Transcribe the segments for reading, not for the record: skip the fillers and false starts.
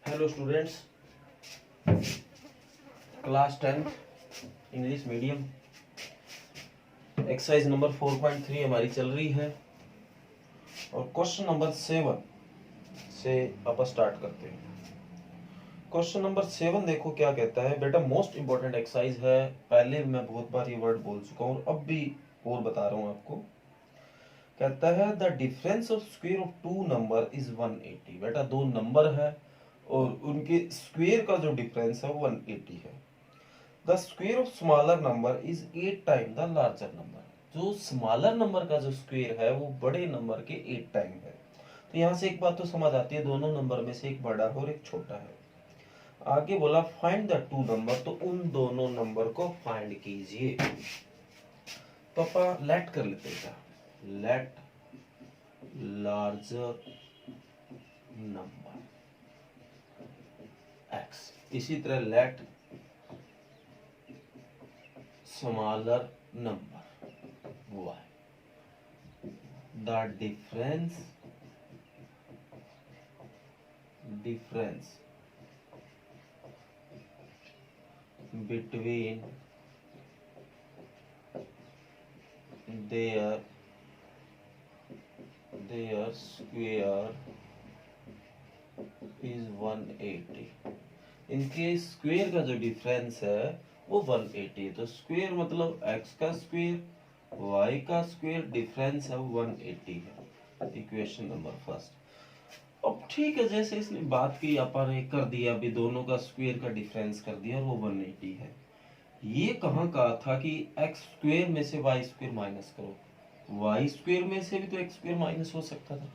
Hello students, class 10 English medium exercise number 4.3 हमारी चल रही है और क्वेश्चन नंबर 7 से आप स्टार्ट करते हैं। क्वेश्चन नंबर 7 देखो क्या कहता है बेटा। मोस्ट इंपॉर्टेंट एक्सरसाइज है। पहले मैं बहुत बार ये वर्ड बोल चुका हूँ, अब भी और बता रहा हूँ आपको। कहता है the difference of square of two number is 180। बेटा दो नंबर है और उनके स्क्वायर का जो डिफरेंस है वो 180 है। The square of smaller number is 8 time the larger number. जो स्मॉलर नंबर का जो स्क्वायर है वो बड़े नंबर के 8 टाइम है। तो यहाँ से एक बात तो समझ आती है, दोनों नंबर में से एक बड़ा है और एक छोटा है। आगे बोला फाइंड द टू नंबर, तो उन दोनों नंबर को फाइंड कीजिए। तो अपन लेट कर लेते हैं, लेट लार्जर नंबर एक्स, इसी तरह let smaller number y। The difference between their square is 180। इनके स्क्वायर का जो डिफरेंस है वो 180 है। तो स्क्वायर मतलब x का स्क्वायर y का स्क्वायर, डिफरेंस है 180 है। Equation number first. अब ठीक है, जैसे इसने बात की अपन ने कर दिया, अभी दोनों का स्क्वायर का डिफरेंस कर दिया और वो 180 है। ये कहाँ कहा था कि एक्स स्क्वायर में से वाई स्क्वायर माइनस करो, वाई स्क्वायर में से भी तो एक्स स्क्वायर माइनस हो सकता था।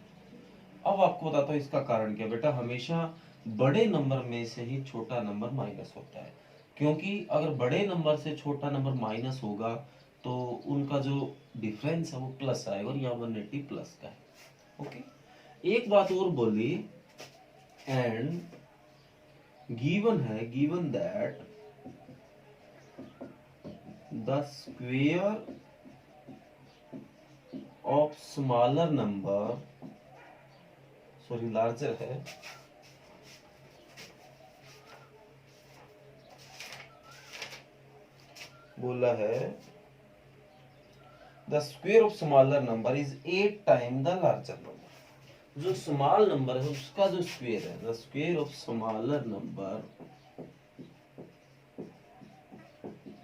अब आपको बताता हूँ इसका कारण क्या। बेटा हमेशा बड़े नंबर में से ही छोटा नंबर माइनस होता है, क्योंकि अगर बड़े नंबर से छोटा नंबर माइनस होगा तो उनका जो डिफरेंस है वो प्लस आएगा और यहाँ 180 प्लस का है। ओके, एक बात और बोली, एंड गिवन है, given that the square of smaller number, sorry larger है, बोला है the square of smaller number is 8 time the larger number. जो स्मॉल नंबर है उसका जो स्क्वायर है, the square of smaller number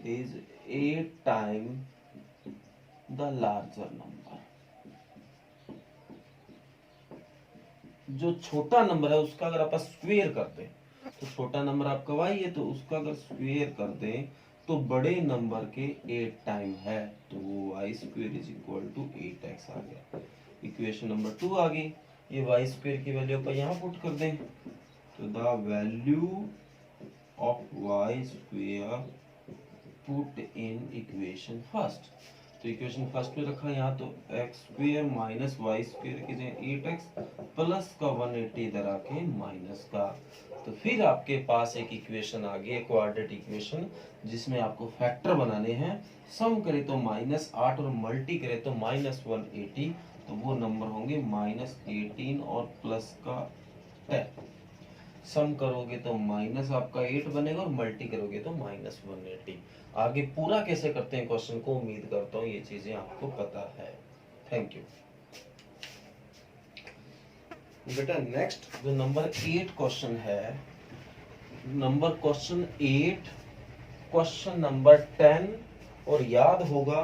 is 8 time the larger number. जो छोटा नंबर है उसका अगर आप स्क्वायर कर दें, तो छोटा नंबर आपका y है, तो उसका अगर स्क्वायर कर दें तो बड़े नंबर के 8 टाइम है, तो वो y square is equal to 8x आ गया। इक्वेशन नंबर 2 आ गई। ये y स्क्वायर की वैल्यू पर यहाँ पुट कर दें, तो the value of y square put in equation first. तो इक्वेशन फर्स्ट में रखा यहाँ, तो x square minus y square की जगह 8x प्लस का 180 इधर आके माइनस का। तो फिर आपके पास एक इक्वेशन आ गई, क्वाड्रेटिक इक्वेशन, जिसमें आपको फैक्टर बनाने हैं। सम करे तो -8 और मल्टी करे तो -180, तो वो नंबर होंगे -18 और प्लस का 10। सम करोगे तो माइनस आपका 8 बनेगा और मल्टी करोगे तो -180। आगे पूरा कैसे करते हैं क्वेश्चन को, उम्मीद करता हूँ ये चीजें आपको पता है। थैंक यू बेटा। नेक्स्ट जो नंबर 8 क्वेश्चन है, नंबर क्वेश्चन 8 क्वेश्चन नंबर 10, और याद होगा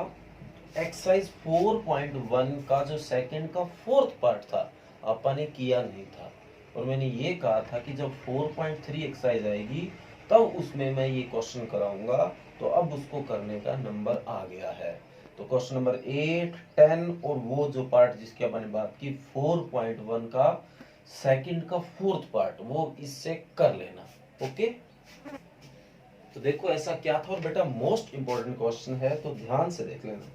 एक्सरसाइज 4.1 का जो सेकंड का फोर्थ पार्ट था अपन ने किया नहीं था, और मैंने ये कहा था कि जब 4.3 एक्सरसाइज आएगी तब उसमें मैं ये क्वेश्चन कराऊंगा। तो अब उसको करने का नंबर आ गया है। तो क्वेश्चन नंबर 8, 10 और वो जो पार्ट जिसकी अपन ने बात की 4.1 का सेकंड का फोर्थ पार्ट, वो इससे कर लेना। ओके, तो देखो ऐसा क्या था, और बेटा मोस्ट इंपॉर्टेंट क्वेश्चन है तो ध्यान से देख लेना।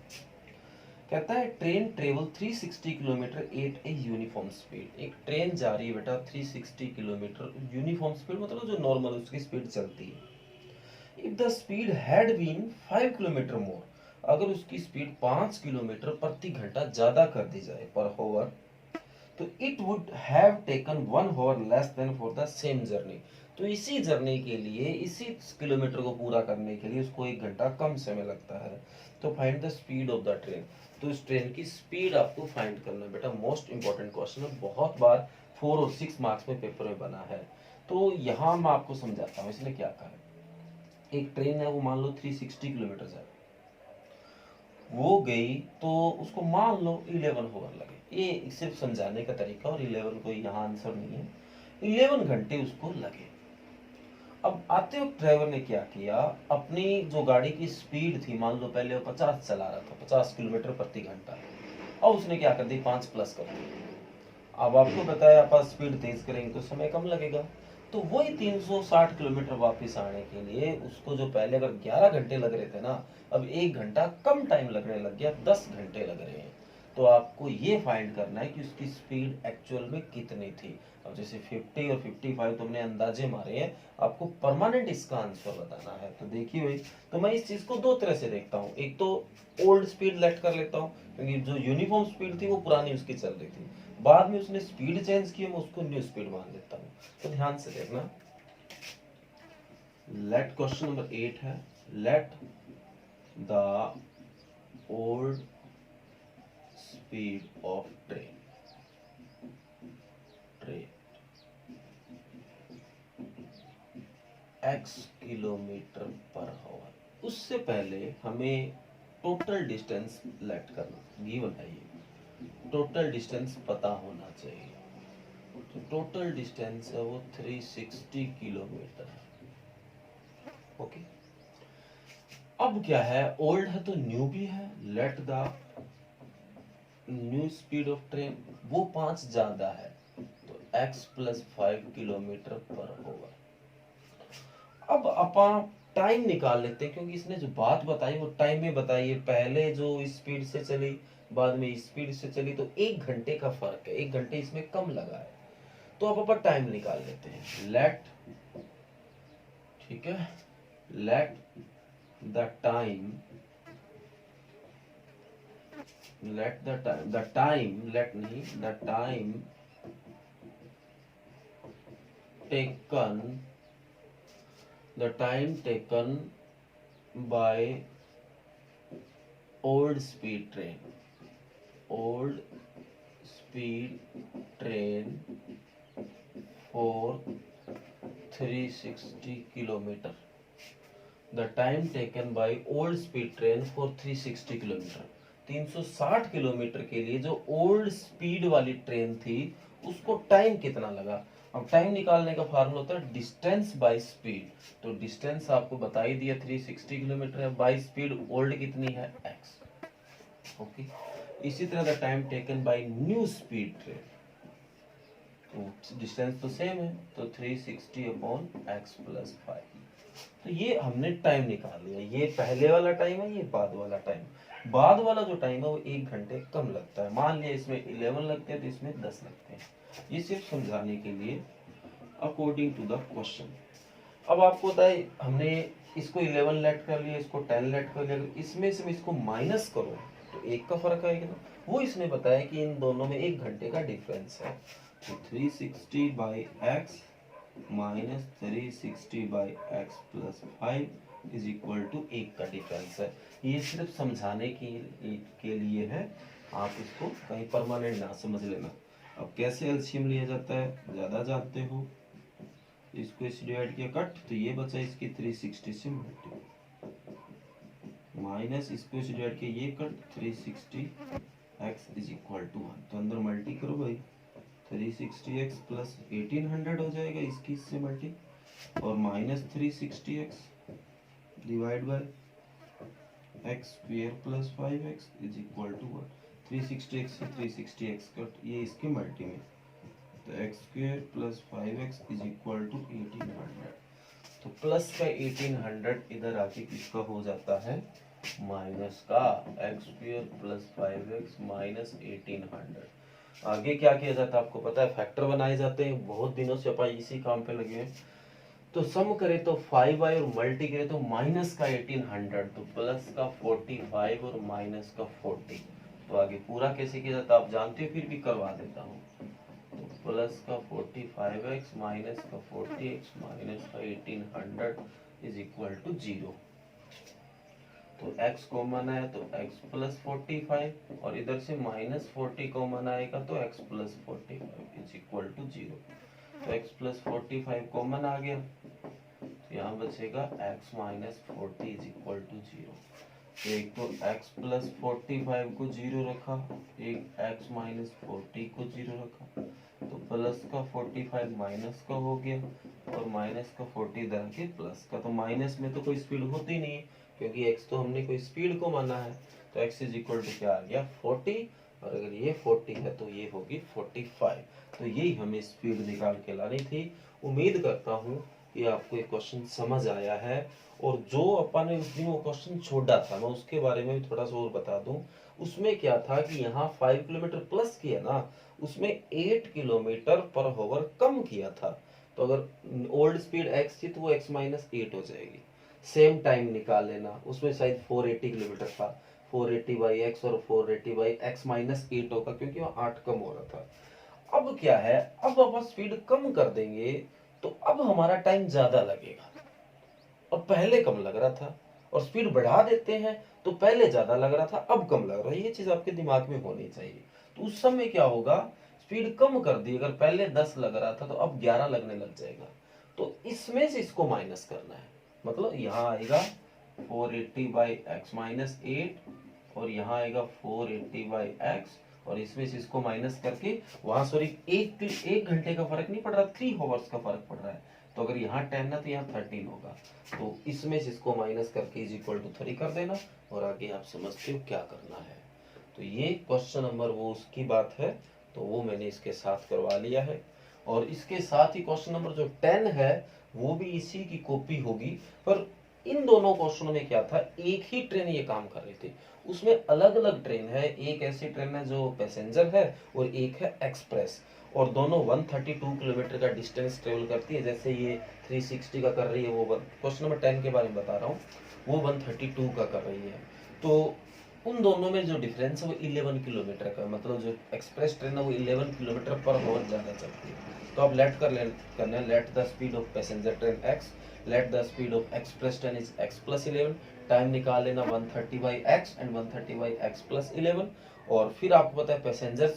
कहता है train travel 360 kilometre at a uniform speed. एक ट्रेन जा रही है बेटा 360 किलोमीटर, यूनिफॉर्म स्पीड मतलब जो नॉर्मल उसकी स्पीड चलती है। If the speed had been 5 kilometre more, अगर उसकी स्पीड 5 किलोमीटर प्रति घंटा ज्यादा कर दी जाए पर होवर, तो it would have taken 1 our less than for the same journey. तो इसी जर्नी के लिए, इसी किलोमीटर को पूरा करने के लिए उसको 1 घंटा कम समय लगता है। तो find the speed of the train. तो इस ट्रेन की स्पीड आपको फाइंड करना है बेटा। मोस्ट इंपॉर्टेंट क्वेश्चन है, बहुत बार 4 और 6 मार्क्स में पेपर में बना है। तो यहाँ मैं आपको समझाता हूँ इसने क्या कहा है। एक ट्रेन है, वो मान लो 360 किलोमीटर है, वो गई तो उसको मान लो 11 आवर लगे। ये सिर्फ समझाने का तरीका, और 11 कोई यहाँ आंसर नहीं है। 11 घंटे उसको लगे। अब आते वक्त ड्राइवर ने क्या किया, अपनी जो गाड़ी की स्पीड थी, मान लो पहले वो 50 चला रहा था, 50 किलोमीटर प्रति घंटा, अब उसने क्या कर दी, 5 प्लस कर दी। अब आपको बताया आप स्पीड तेज करेंगे तो समय कम लगेगा। तो वही 360 किलोमीटर वापस आने के लिए उसको जो पहले अगर 11 घंटे लग रहे थे ना, अब 1 घंटा कम टाइम लगने लग गया, 10 घंटे लग रहे हैं। तो आपको ये फाइंड करना है कि उसकी स्पीड एक्चुअल में कितनी थी। अब जैसे 50 और 55 तुमने अंदाजे मारे हैं, आपको परमानेंट इसका आंसर बताना है। तो देखिए भाई, तो मैं इस चीज को दो तरह से देखता हूँ। एक तो ओल्ड स्पीड लेट कर लेता हूँ, क्योंकि जो यूनिफॉर्म स्पीड थी वो पुरानी उसकी चल रही थी, बाद में उसने स्पीड चेंज की, मैं उसको न्यू स्पीड मान लेता हूँ। तो ध्यान से देखना। लेट क्वेश्चन नंबर 8 है, late the old speed of train x kilometre per hour. उससे पहले हमें टोटल डिस्टेंस लेट करना, गिवन है ये, टोटल डिस्टेंस पता होना चाहिए। तो टोटल डिस्टेंस है वो 360 किलोमीटर है। ओके, अब क्या है, ओल्ड है तो न्यू भी है। Late the new speed of train, वो 5 ज्यादा है, तो x plus 5 kilometre per hour. अब अपन टाइम निकाल लेते हैं, क्योंकि इसने जो बात बताई वो टाइम में बताई है। पहले जो स्पीड से चली, बाद में स्पीड से चली, तो 1 घंटे का फर्क है, 1 घंटे इसमें कम लगा है। तो अब अपन टाइम निकाल लेते हैं। लेट, ठीक है, late the time, late the time, the time, late नहीं, the time taken, the time taken by old speed train, old speed train for 360 kilometer, the time taken by old speed train for 360 kilometre. 360 kilometre के लिए जो old speed वाली train थी उसको time कितना लगा। अब टाइम निकालने का फार्मूला होता है डिस्टेंस बाय स्पीड। तो डिस्टेंस आपको बता ही दिया 360 किलोमीटर है, बाय स्पीड ओल्ड कितनी है, x। ओके, इसी तरह the time taken by new speed train, तो डिस्टेंस तो सेम है, तो 360 अपॉन x प्लस 5। तो ये हमने टाइम निकाल लिया। ये पहले वाला टाइम है, ये बाद वाला टाइम। बाद वाला जो टाइम है वो 1 घंटे कम लगता है। मान लिया इसमें 11 लगते हैं तो इसमें 10 लगते हैं। ये सिर्फ समझाने के लिए, अकॉर्डिंग टू द क्वेश्चन। अब आपको बताए, हमने इसको 11 लेट कर लिया, इसको 10 लेट कर लिया, इसमें से इसको माइनस करो तो 1 का फर्क आएगा ना। वो इसने बताया कि इन दोनों में 1 घंटे का डिफरेंस है। तो 360 by x minus 360 by x plus 5 is equal to 1 का डिफरेंस है। ये सिर्फ समझाने के लिए है, आप इसको कहीं परमानेंट ना समझ लेना। अब कैसे एलसीएम लिया जाता है ज्यादा जानते हो, इसको इस डिवाइड किया कट, तो ये बचा इसकी 360 से मल्टी, माइनस इसको इस डिवाइड किया ये cut, 360 x is equal to 1। तो अंदर मल्टी करो भाई, 360x प्लस 1800 हो जाएगा इसकी इससे मल्टी, और minus 360x divide by x square plus 5x is equal to 1। 360x से 360x कट, ये इसके मल्टी में, तो x square plus 5x is equal to 1800। तो प्लस का 1800 इधर आके किसका हो जाता है, माइनस का, x square plus 5x minus 1800। आगे क्या किया जाता है आपको पता है, फैक्टर बनाए जाते हैं। बहुत दिनों से अपन इसी काम पे लगे हैं। तो सम करे तो 5y और मल्टी करे तो माइनस का 1800, तो प्लस का 45 और माइनस का 40। तो आगे पूरा कैसे किया जाता है आप जानते हो, फिर भी करवा देता हूँ। प्लस का 45x माइनस का 40x माइनस का 1800 इज इक्वल टू 0। तो x कॉमन है तो x प्लस 45 और इधर से माइनस 40 कॉमन आएगा तो x plus 45 is equal to 0। तो x प्लस 45 कॉमन आ गया तो यहाँ बचेगा x minus 40 is equal to 0। एक तो x प्लस 45 को 0 रखा, एक x माइनस 40 को 0 रखा, तो प्लस का 45 माइनस का हो गया और माइनस का 40 इधर के प्लस का। तो माइनस में तो कोई स्पीड होती नहीं है क्योंकि x तो हमने कोई स्पीड को माना है, तो x इज इक्वल टू क्या आ गया 40, और अगर ये 40 है तो ये होगी 45। तो यही हमें स्पीड निकाल के लानी थी। उम्मीद करता हूँ कि आपको ये क्वेश्चन समझ आया है। और जो अपन ने उस दिन वो क्वेश्चन छोड़ा था, मैं उसके बारे में भी थोड़ा सा और बता दूं। उसमें क्या था कि यहाँ 5 किलोमीटर प्लस किया ना, उसमें 8 किलोमीटर पर आवर कम किया था। तो अगर ओल्ड स्पीड x थी तो वो x माइनस 8 हो जाएगी। सेम टाइम निकाल लेना, उसमें शायद 480 किलोमीटर था, 480 बाई एक्स और 480 बाई एक्स माइनस 8 होगा क्योंकि वहाँ 8 कम हो रहा था। अब क्या है, अब अपन स्पीड कम कर देंगे तो अब हमारा टाइम ज्यादा लगेगा और पहले कम लग रहा था, और स्पीड बढ़ा देते हैं तो पहले ज्यादा लग रहा था अब कम लग रहा है। ये चीज आपके दिमाग में होनी चाहिए। तो उस समय क्या होगा, स्पीड कम कर दी, अगर पहले 10 लग रहा था तो अब 11 लगने लग जाएगा। तो इसमें से इसको माइनस करना है, मतलब यहाँ आएगा 480 बाई एक्स माइनस 8 और यहाँ आएगा 480 बाई एक्स, और इसमें से इसको माइनस करके वहां सॉरी एक घंटे का फर्क नहीं पड़ रहा, 3 आवर्स का फर्क पड़ रहा है। तो अगर यहाँ 10 है तो यहाँ 13 होगा। तो इसमें से इसको माइनस करके इज इक्वल टू 3 कर देना, और आगे आप समझते हो क्या करना है। तो ये क्वेश्चन नंबर वो उसकी बात है, तो वो मैंने इसके साथ करवा लिया है। और इसके साथ ही क्वेश्चन नंबर जो 10 है वो भी इसी की कॉपी होगी, पर इन दोनों क्वेश्चनों में क्या था, एक ही ट्रेन ये काम कर रहे थे, उसमें अलग अलग ट्रेन है। एक ऐसी ट्रेन है जो पैसेंजर है और एक है एक्सप्रेस, और दोनों 132 किलोमीटर का डिस्टेंस ट्रेवल करती है। जैसे ये 360 का कर रही है, वो क्वेश्चन नंबर 10 के बारे में बता रहा हूँ, वो 132 का कर रही है। तो उन दोनों में जो डिफरेंस है वो 11 किलोमीटर का, मतलब जो एक्सप्रेस ट्रेन है वो 11 किलोमीटर पर आवर ज़्यादा चलती है। तो आप लेट करना है, late the speed of passenger train x, let the speed of express train is x plus 11, time निकाल लेना 130 by x and 130 by x plus 11। और फिर आपको पता है पैसेंजर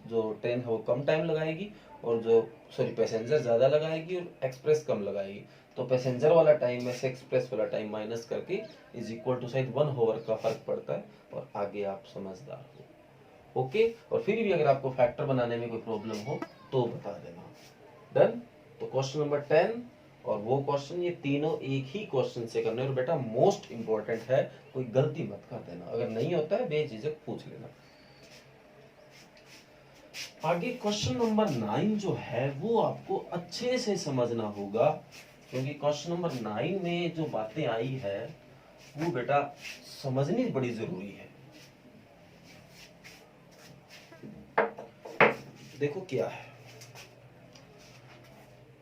जो ट्रेन है वो कम टाइम लगाएगी, और जो पैसेंजर ज़्यादा लगाएगी और एक्सप्रेस कम लगाएगी। तो पैसेंजर वाला टाइम में से एक्सप्रेस वाला टाइम माइनस करके इज इक्वल टू शायद 1 आवर का फर्क पड़ता है, और आगे आप समझदार हो। ओके, और फिर भी अगर आपको फैक्टर बनाने में कोई प्रॉब्लम हो तो बता देना। डन। तो क्वेश्चन नंबर 10 और वो क्वेश्चन, ये तीनों एक ही क्वेश्चन से करने, और बेटा मोस्ट इंपॉर्टेंट है, कोई गलती मत कर देना, अगर नहीं होता है बेझिझक पूछ लेना। आगे क्वेश्चन नंबर 9 जो है वो आपको अच्छे से समझना होगा, क्योंकि क्वेश्चन नंबर 9 में जो बातें आई है वो बेटा समझनी बड़ी जरूरी है। देखो क्या है,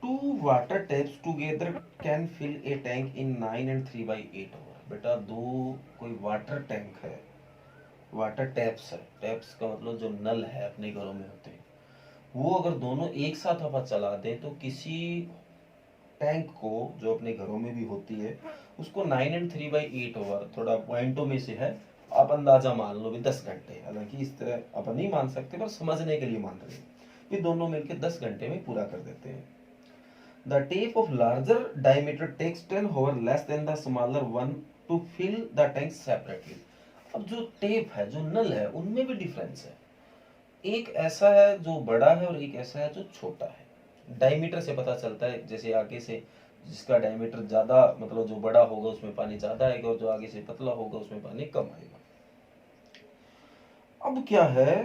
2 water taps together can fill a tank in 9 and 3/8 hour. बेटा दो कोई वाटर टैंक है, वाटर टैप्स है, टैप्स का मतलब जो नल है अपने घरों में होते हैं, वो अगर दोनों एक साथ आप चला दें तो किसी टैंक को जो अपने घरों में भी होती है उसको 9 and 3/8 आवर, थोड़ा पॉइंटों में से है, आप अंदाजा मान लो भी 10 घंटे, हालांकि इस तरह अपन नहीं मान सकते पर समझने के लिए मान रहे हैं, ये दोनों मिलकर 10 घंटे में पूरा कर देते हैं। The tape of larger diameter takes 10 hour less than the smaller one to fill the tank separately। अब जो टेप है, जो नल है, उनमें भी डिफरेंस है। एक ऐसा है जो बड़ा है और एक ऐसा है जो छोटा है। डायमीटर से पता चलता है, जैसे आगे से जिसका डायमीटर ज्यादा, मतलब जो बड़ा होगा उसमें पानी ज्यादा आएगा, और जो आगे से पतला होगा उसमें पानी कम आएगा। अब क्या है,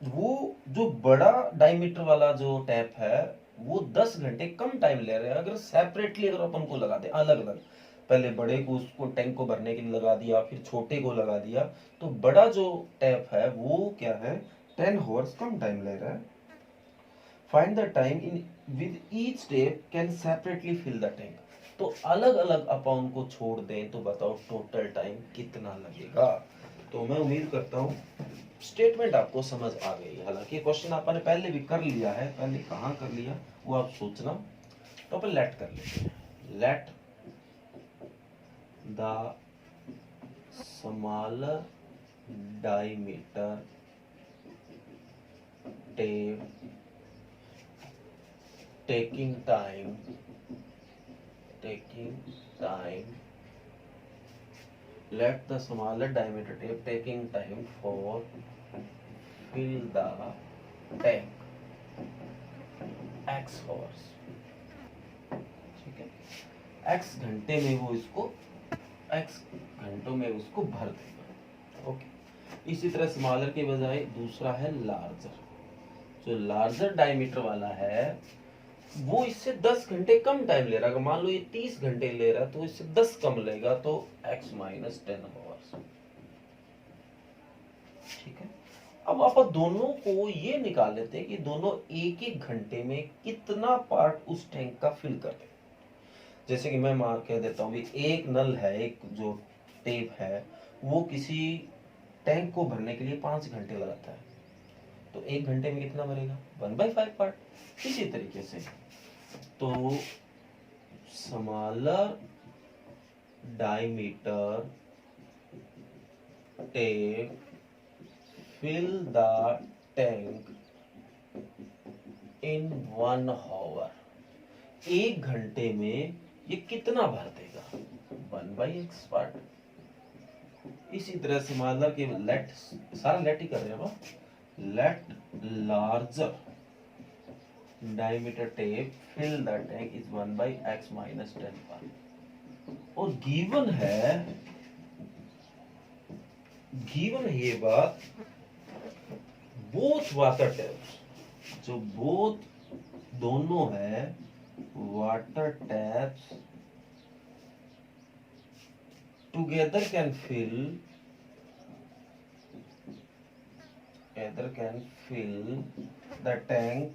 वो जो बड़ा डायमीटर वाला जो टैप है वो 10 घंटे कम टाइम ले रहे हैं। अगर सेपरेटली अगर अपन को लगा दे अलग अलग, पहले बड़े को उसको टैंक को भरने के लिए लगा दिया, फिर छोटे को लगा दिया, तो बड़ा जो टैप है वो क्या है 10 आवर्स कम टाइम ले रहा है। Find the time in with each tap can separately fill the tank. तो अलग अलग अपन को छोड़ दें तो बताओ टोटल टाइम कितना लगेगा। तो मैं उम्मीद करता हूँ स्टेटमेंट आपको समझ आ गई। हालांकि क्वेश्चन आपने पहले भी कर लिया है, पहले कहाँ कर लिया वो आप सोचना। तो अपन लेट कर लेते हैं। Let the smaller diameter tape taking time let the smaller diameter tape taking time for fill the tank x hours। ठीक है, x घंटे में वो इसको x घंटों में उसको भर देगा। ओके, इसी तरह स्मॉलर के बजाय दूसरा है लार्जर। जो लार्जर डायमीटर वाला है वो इससे 10 घंटे कम टाइम ले रहा है। मान लो ये 30 घंटे ले रहा है तो इससे 10 कम लेगा, तो x माइनस 10 आवर्स। ठीक है, अब आप दोनों को ये निकाल लेते हैं कि दोनों एक एक घंटे में कितना पार्ट उस टैंक का फिल करते हैं। जैसे कि मैं मान कह देता हूँ भी एक नल है, एक जो टेप है वो किसी टैंक को भरने के लिए 5 घंटे लगाता है, तो एक घंटे में कितना भरेगा 1/5 पार्ट। इसी तरीके से तो smaller diameter tape fill the tank in 1 hour। एक घंटे में ये कितना भर देगा 1/x पार्ट। इसी तरह से स्मॉलर के लेट, सारा लेट ही कर रहे हैं, let larger diameter tape fill the tank is 1/x minus 10 part. और गिवन है ये बात बोथ वाटर टैप्स, जो बोथ दोनों है water taps together can fill the tank,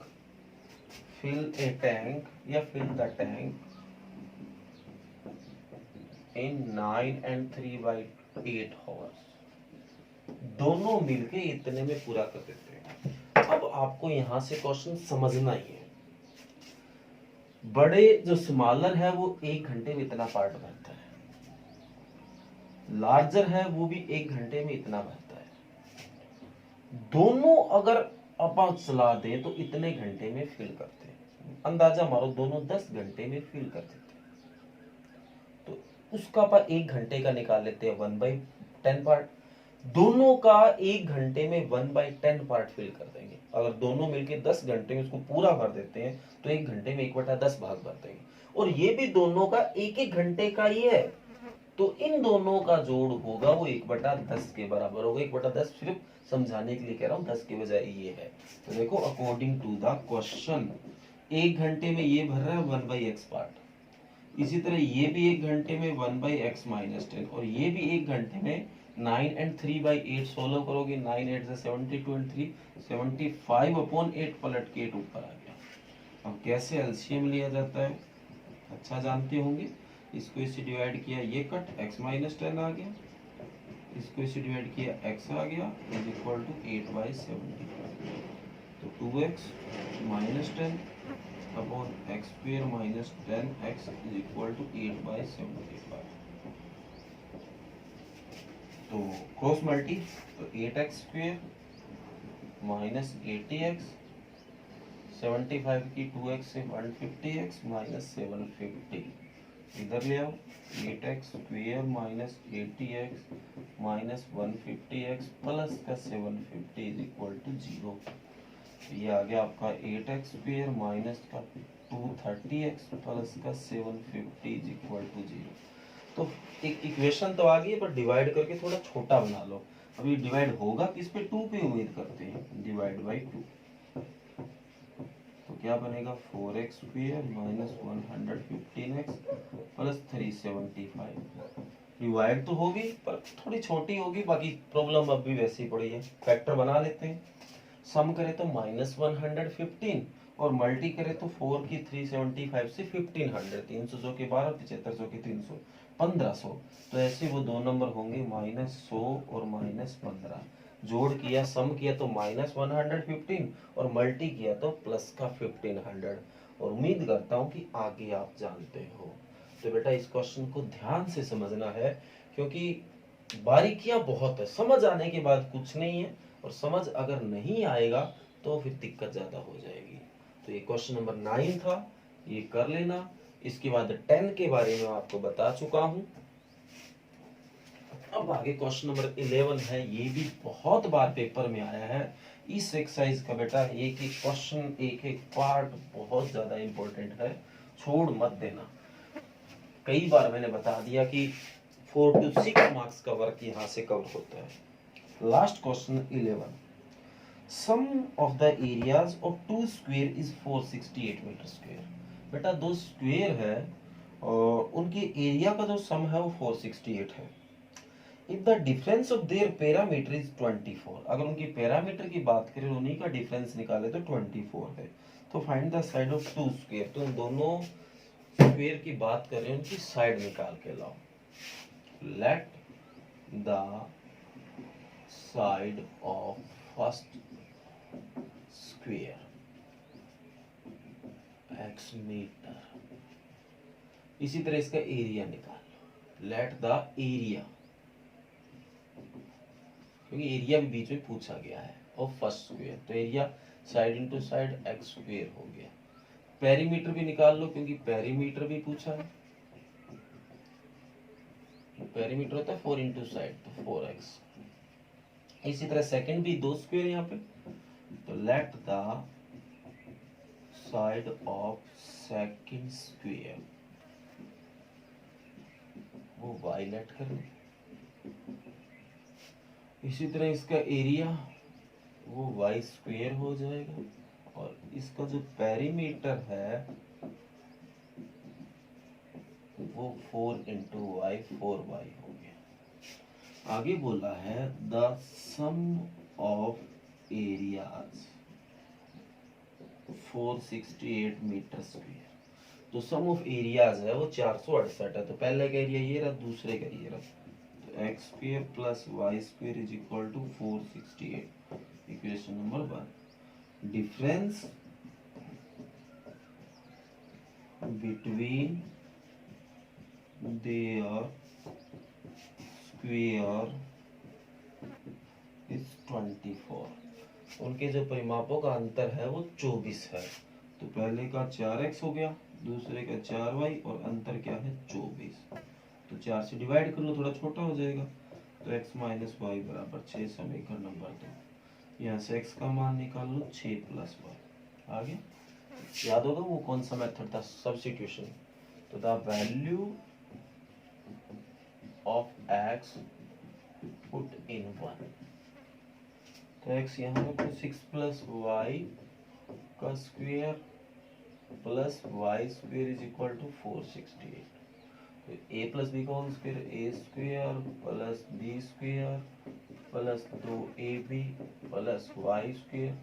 fill a tank या fill the tank in 9 and 3/8 hours। दोनों मिलके इतने में पूरा कर देते हैं। अब आपको यहां से क्वेश्चन समझना ही है। बड़े जो स्मॉलर है वो एक घंटे में इतना पार्ट भरता है, लार्जर है वो भी एक घंटे में इतना भरता है। दोनों अगर अपन चला दें तो इतने घंटे में फिल करते हैं। अंदाजा मारो दोनों 10 घंटे में फिल कर देते हैं, तो उसका अपन एक घंटे का निकाल लेते हैं 1/10 पार्ट। दोनों का एक घंटे में 1/10 पार्ट फिल कर देंगे। अगर दोनों मिलके 10 घंटे में उसको पूरा भर देते हैं तो एक घंटे में 1/10 भाग भर देंगे। और ये भी दोनों का एक एक घंटे का ही है, तो इन दोनों का जोड़ होगा वो 1/10 के बराबर होगा। 1/10 सिर्फ समझाने के लिए कह रहा हूं, 10 के बजाय ये है। तो देखो अकॉर्डिंग टू द क्वेश्चन एक घंटे में ये भर रहा है 1/x पार्ट, इसी तरह ये भी एक घंटे में 1/x माइनस 10, और ये भी एक घंटे में 9 and 3/8 सोल्व करोगे, 9 8 से 72 and 3 75/8 पलट के 8 ऊपर आ गया। अब कैसे एलसीएम लिया जाता है अच्छा जानते होंगे। इसको इससे डिवाइड किया, ये कट x माइनस 10 आ गया, इसको इससे डिवाइड किया x आ गया इज इक्वल टू 8/75। तो 2x minus 10 upon x square minus 10x is equal to 8/75। तो क्रॉस मल्टी, तो 8x स्क्वायर माइनस 80x, 75 की 2x से 150x माइनस 750, इधर ले आओ 8x square minus 80x minus 150x plus का 750 इज इक्वल टू 0। ये आ गया आपका 8x स्क्वायर माइनस का 230x प्लस का 750 इज इक्वल टू 0। तो एक इक्वेशन तो आ गई है, पर डिवाइड करके थोड़ा छोटा बना लो। अभी डिवाइड होगा किस पे, 2 पे उम्मीद करते हैं, डिवाइड बाई 2। तो क्या बनेगा 4x square minus 115x plus 375। Divide तो होगी पर थोड़ी छोटी होगी, बाकी प्रॉब्लम अब भी वैसी पड़ी है। फैक्टर बना लेते हैं, सम करें तो माइनस 115 और मल्टी करें तो 4 की 375 से 1500, 300 के 12, 7500 के 300, 1500। तो ऐसे वो दो नंबर होंगे -100 और -15। जोड़ किया, सम किया तो -115 और मल्टी किया तो प्लस का 1500। और उम्मीद करता हूं कि आगे आप जानते हो। तो बेटा इस क्वेश्चन को ध्यान से समझना है, क्योंकि बारीकियां बहुत है, समझ आने के बाद कुछ नहीं है, और समझ अगर नहीं आएगा तो फिर दिक्कत ज्यादा हो जाएगी। तो ये क्वेश्चन नंबर 9 था, ये कर लेना। इसके बाद 10 के बारे में आपको बता चुका हूं। अब आगे क्वेश्चन नंबर 11 है, ये भी बहुत बार पेपर में आया है। इस एक्सरसाइज का बेटा एक एक क्वेश्चन, एक एक पार्ट बहुत ज्यादा इंपॉर्टेंट है, छोड़ मत देना। कई बार मैंने बता दिया कि 4 to 6 मार्क्स का वर्क यहाँ से कवर होता है। Last question 11, sum of the areas of 2 square is 468 metre square. बेटा दो स्क्वायर है और उनके एरिया का जो सम है वो 468 है। If the difference of their parameter is 24, अगर उनकी पैरामीटर की बात करें, उन्हीं का डिफरेंस निकाले तो 24 है। तो find the side of 2 square, तो उन दोनों स्क्वायर की बात कर रहे हैं, उनकी साइड निकाल के लाओ। Let the side of first square x metre. इसी तरह इसका एरिया निकाल, लेट द एरिया, क्योंकि एरिया भी बीच में पूछा गया है, और फर्स्ट स्क्वायर तो area side into side x square हो गया। पेरीमीटर भी निकाल लो, क्योंकि पेरीमीटर भी पूछा है। पेरीमीटर होता है 4 इंटू साइड, तो 4x। इसी तरह सेकंड भी दो स्क्वायर यहाँ पे, तो late the side of second square, वो y लेट कर लो। इसी तरह इसका एरिया वो y स्क्वायर हो जाएगा, और इसका जो पेरीमीटर है वो 4 इंटू वाई 4y हो गया। आगे बोला है the sum of areas 468 metre square. तो सम ऑफ एरियाज है वो 468 है, तो पहले का एरिया ये रहा, दूसरे का ये रहा, तो x square plus y square is equal to 468। Equation number 1, difference between their square is 24। उनके जो परिमापों का अंतर है वो 24 है। तो पहले का 4x हो गया, दूसरे का 4y, और अंतर क्या है 24। तो 4 से डिवाइड कर लो, थोड़ा छोटा हो जाएगा, तो x माइनस वाई बराबर 6। समीकरण नंबर 2, यहाँ से x का मान निकाल लो, 6 प्लस वाई। आगे याद होगा वो कौन सा मेथड था, सब्स्टिट्यूशन। तो the value of x put in 1, तो x यहाँ पे 6 प्लस वाई का square plus y square is equal to 468। तो a प्लस बी का whole square, a square plus b square plus 2ab plus y square,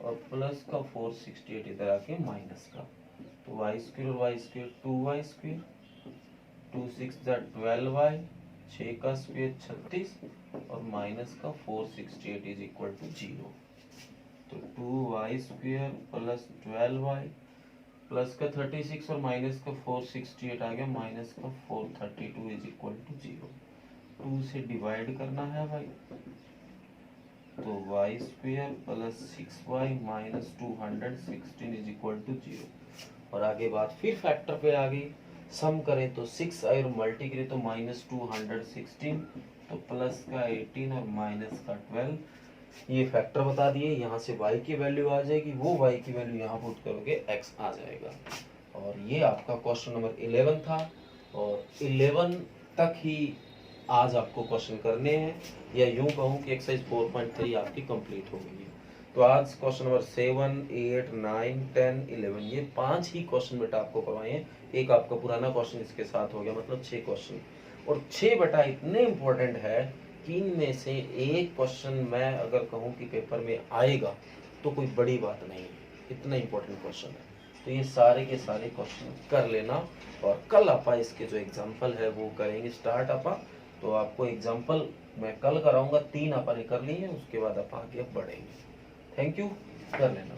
और plus का 468 इधर आके माइनस का, तो वाई स्क्वायर और y square 2y square, 2 6 12y, 6 का स्क्वायर 36, और माइनस का 468 इज इक्वल टू 0। तो 2y square plus 12y plus का 36 और माइनस का 468 आ गया, माइनस का 432 इज इक्वल टू 0। 2 से डिवाइड करना है भाई, तो y square plus 6y minus 216 is equal to 0। और आगे बात फिर फैक्टर पे आ गई, सम करें तो 6 और मल्टी करें तो माइनस 216, तो प्लस का 18 और माइनस का 12। ये फैक्टर बता दिए, यहाँ से y की वैल्यू आ जाएगी, वो y की वैल्यू यहाँ पुट करोगे x आ जाएगा। और ये आपका क्वेश्चन नंबर 11 था, और 11 तक ही आज आपको क्वेश्चन करने हैं, या यूं कहूँ कि एक्सरसाइज 4.3 आपकी कंप्लीट हो गई है। तो आज क्वेश्चन नंबर 7, 8, 9, 10, 11 ये 5 ही क्वेश्चन बेटा आपको करवाए हैं। एक आपका पुराना क्वेश्चन इसके साथ हो गया, मतलब 6 क्वेश्चन, और 6 बेटा इतने इंपॉर्टेंट है कि इनमें से एक क्वेश्चन मैं अगर कहूँ कि पेपर में आएगा तो कोई बड़ी बात नहीं है, इतना इंपॉर्टेंट क्वेश्चन है। तो ये सारे के सारे क्वेश्चन कर लेना, और कल आपा इसके जो एग्जाम्पल है वो करेंगे स्टार्ट आपा। तो आपको एग्जाम्पल मैं कल कराऊंगा, 3 अपन कर लिए, उसके बाद आप आगे बढ़ेंगे। थैंक यू, कर लेना।